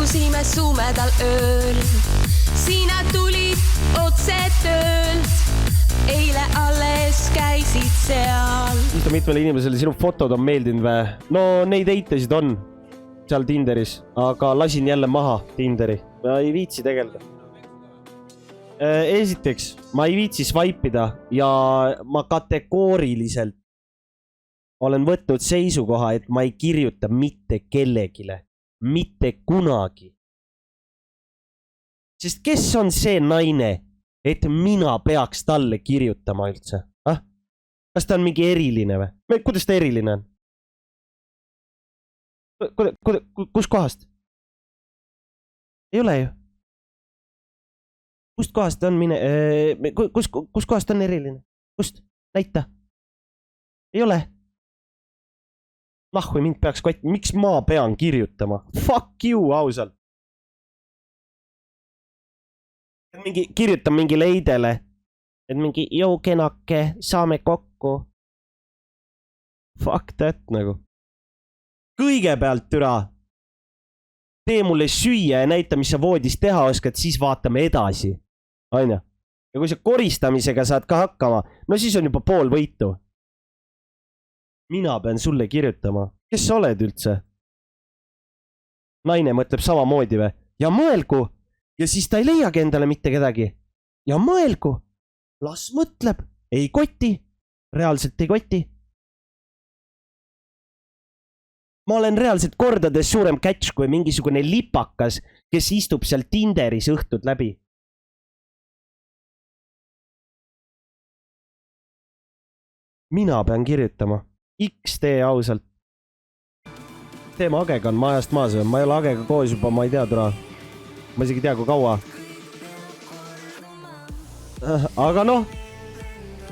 Istusime sumedal ööl, sina tulid otse töölt, eile alles käisid seal. Mitmele inimesele sinu fotod on meeldinud või? No neid eitasid on seal Tinderis, aga lasin jälle maha Tinderi. Ma ei viitsi tegelda. Esiteks, ma ei viitsi swipe'ida ja ma kategooriliselt olen võtnud seisukoha, et ma ei kirjuta mitte kellegile. Mitte kunagi. Sest kes on see naine, et mina peaks talle kirjutama üldse? Kas ta on mingi eriline või? Kuidas ta eriline on? Kus kohast? Ei ole ju. Kust kohast on kus kohast on eriline? Kust? Näita. Ei ole. Nahhu mind peaks kotti. Miks ma pean kirjutama? Fuck you, ausalt. Kirjutan mingi leidele. Et mingi kenake, saame kokku. Fuck that nagu. Kõigepealt türa. Tee mulle süüa ja näita, mis sa voodis teha oskad, siis vaatame edasi. Aina. Ja kui sa koristamisega saad ka hakkama, no siis on juba pool võitu. Mina pean sulle kirjutama. Kes sa oled üldse? Naine mõtleb samamoodi või? Ja mõelgu. Ja siis ta ei leiagi endale mitte kedagi. Ja mõelgu. Las mõtleb. Ei koti. Reaalselt ei koti. Ma olen reaalselt kordades suurem catch kui mingisugune lipakas, kes istub seal Tinderis õhtud läbi. Mina pean kirjutama. XD ausalt. Teema Agega on majast maas. Ma ei ole Agega koos juba, ma ei tea türa. Ma isegi tea, kui kaua. Aga noh,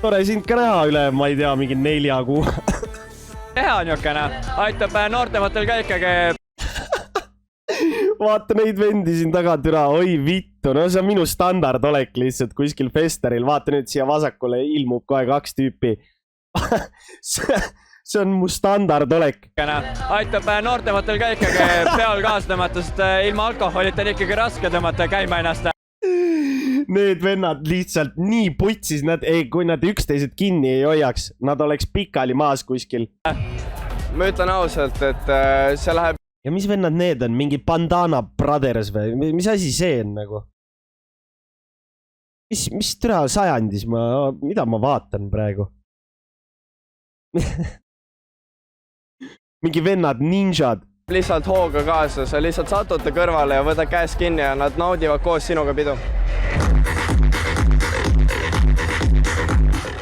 tore sind ka näha üle, ma ei tea, mingi 4 kuu. Teha niukene, aitab noortematel ka ikkagi. Vaata neid vendi siin taga türa, oi vittu, no see on minu standard olek lihtsalt kuskil festeril. Vaata nüüd siia vasakule ilmub kohe 2 tüüpi. See on mu standard olek. Aitab noortematel ka ikkagi peal kaasa tõmmata, sest ilma alkoholita on ikkagi raske tõmmata käima ennast. Need vennad lihtsalt nii putsis, kui nad üksteised kinni ei hoiaks, nad oleks pikali maas kuskil. Ma ütlen ausalt, et see läheb... Ja mis vennad need on? Mingi Bandana Brothers või? Mis asi see on nagu? Mis türa sajandis? Mida ma vaatan praegu? Mingi vennad ninjad. Lihtsalt hooga kaasa, sa lihtsalt satute kõrvale ja võta käest kinni ja nad naudivad koos sinuga pidu.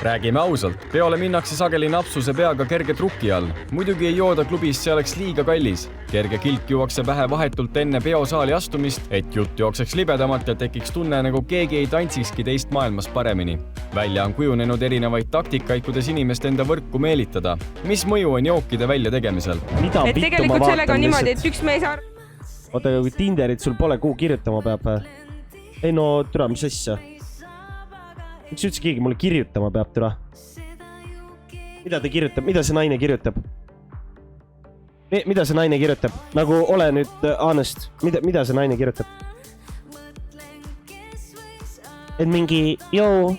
Räägime ausalt, peole minnakse sageli napsuse peaga kerge truki all. Muidugi ei jooda klubis, see oleks liiga kallis. Kerge kilk juuakse pähe vahetult enne peosaali astumist, et jutt jookseks libedamalt ja tekiks tunne, nagu keegi ei tantsikski teist maailmas paremini. Välja on kujunenud erinevaid taktikaid, kuidas inimest enda võrku meelitada. Mis mõju on jookide välja tegemisel? Et tegelikult sellega on niimoodi, et üks mees Oota, kui Tinderit sul pole, kuhu kirjutama peab? Ei no, türa, mis asja? Miks üldse keegi mulle kirjutama peab, türa? Mida ta kirjutab? Mida see naine kirjutab? Mida see naine kirjutab? Nagu ole nüüd honest. Mida see naine kirjutab? Et mingi, joo,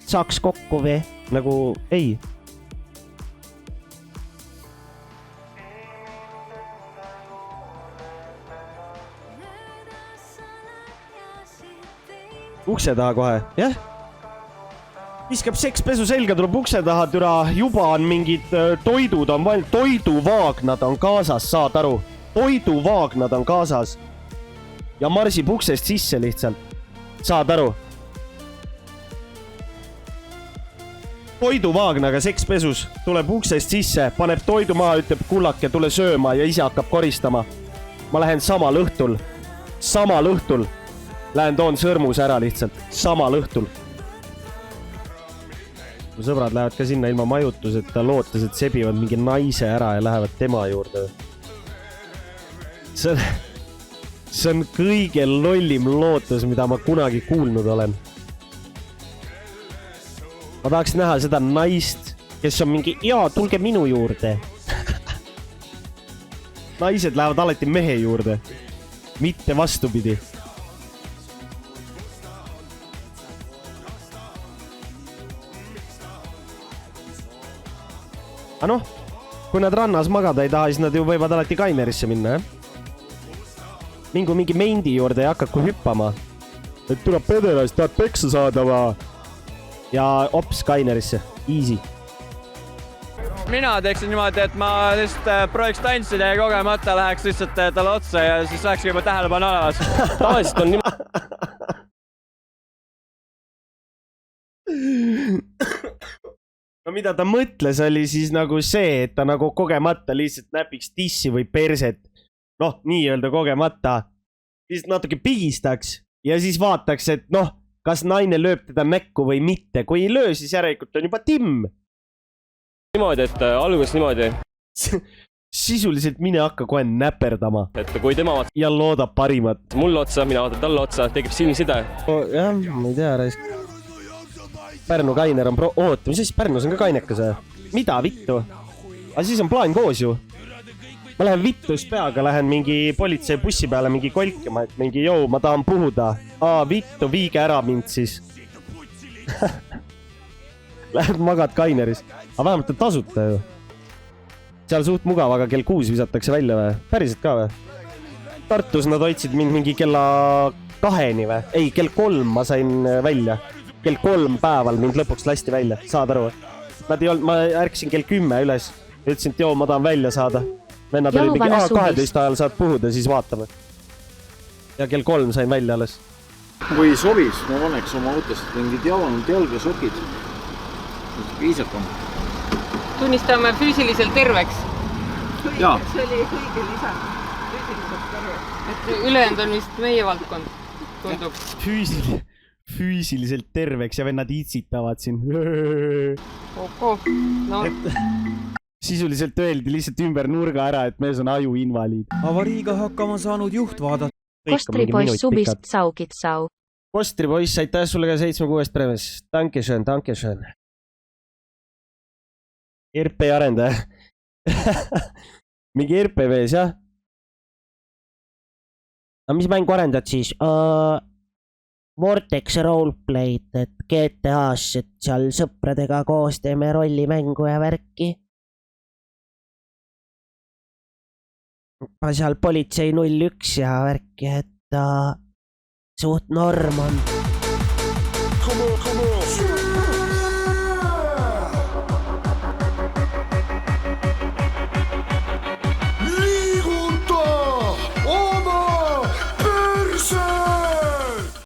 saaks kokku või? Nagu, ei. Ukse taha kohe, jah? Viskab sekspesu selga, tuleb ukse taha, türa, juba on mingid toidud on valmis, toiduvaagnad on kaasas, saad aru? Toiduvaagnad on kaasas. Ja marsib uksest sisse lihtsalt. Saad aru? Toiduvaagnaga sekspesus tuleb uksest sisse, paneb toidu maha, ütleb kullake, tule sööma ja ise hakkab koristama. Ma lähen samal õhtul. Lähen toon sõrmus ära lihtsalt. Samal õhtul. Mu sõbrad lähevad ka sinna ilma majutuseta, lootes, et sebivad mingi naise ära ja lähevad tema juurde. See on kõige lollim lootus, mida ma kunagi kuulnud olen. Ma tahaks näha seda naist, kes on mingi, jaa, tulge minu juurde. naised lähevad alati mehe juurde, mitte vastupidi. Aga noh, kui nad rannas magada ei taha, siis nad ju võivad alati Kainerisse minna, Mingu mingi meindi juurde ja hakaku hüppama. Et tuleb pederast, tahad peksa saada va. Ja ops Kainerisse, easy. Mina teeksin niimoodi, et ma lihtsalt prooviks tantsida ja kogemata läheks lihtsalt talle otsa ja siis läheks juba tähelepanu olemas. Tavaliselt on niimoodi. No mida ta mõtles oli siis nagu see, et ta nagu kogemata lihtsalt näpiks tissi või perset. Noh, nii-öelda kogemata. Siis natuke pigistaks ja siis vaataks, et noh, kas naine lööb teda näkku või mitte. Kui ei löö, siis järelikult on juba timm. Niimoodi, et alguses niimoodi. Sisuliselt mine hakka kohe näperdama. Et kui tema vaatab ja loodab parimat. mulle otsa, mina vaatan talle otsa, tekib silmside. Jah, ma ei tea, raisk. Pärnu Kainer on oota, mis siis Pärnus on ka kainekas või? Mida vittu? Aga siis on plaan koos ju. Ma lähen vittus peaga, lähen mingi politsei bussi peale mingi kolkima, et mingi jou, ma tahan puhuda. Vittu, viige ära mind siis. Lähed magad Kaineris. Aga vähemalt on tasuta ju. Seal suht mugav, aga kell 6 visatakse välja või? Päriselt ka või? Tartus nad hoidsid mind mingi kella 2-ni või? Ei, kell 3 ma sain välja. Kell 3 päeval mind lõpuks lasti välja. Saad aru? Ma ärksin kell 10 üles. Ütlesin, et joo, ma tahan välja saada. Vennad oli mingi 12 ajal saad puhuda, siis vaatame. Ja kell 3 sain välja alles. Kui sobis, ma paneks oma autost mingid jalanud jalgasokid. Viisakam. Tunnistame füüsiliselt terveks. Jaa. See oli õige lisand. Füüsiliselt terveks. Et ülejäänud on vist meie valdkond, tundub. Füüsiliselt terveks ja vennad itsitavad siin. No. Sisuliselt öeldi lihtsalt ümber nurga ära, et mees on ajuinvaliid. Avariiga hakkama saanud juht vaadata. Kostripoiss subist saugit sau. Kostripoiss, aitäh sulle ka 7-6 premes. Dankeschön. RP arendaja. Mingi RP vees, jah? Aga mis mängu arendad siis? Vortex roleplay'd, et GTA-s, et seal sõpradega koos teeme rollimängu ja värki. Seal politsei 01 ja värki, et suht norm on.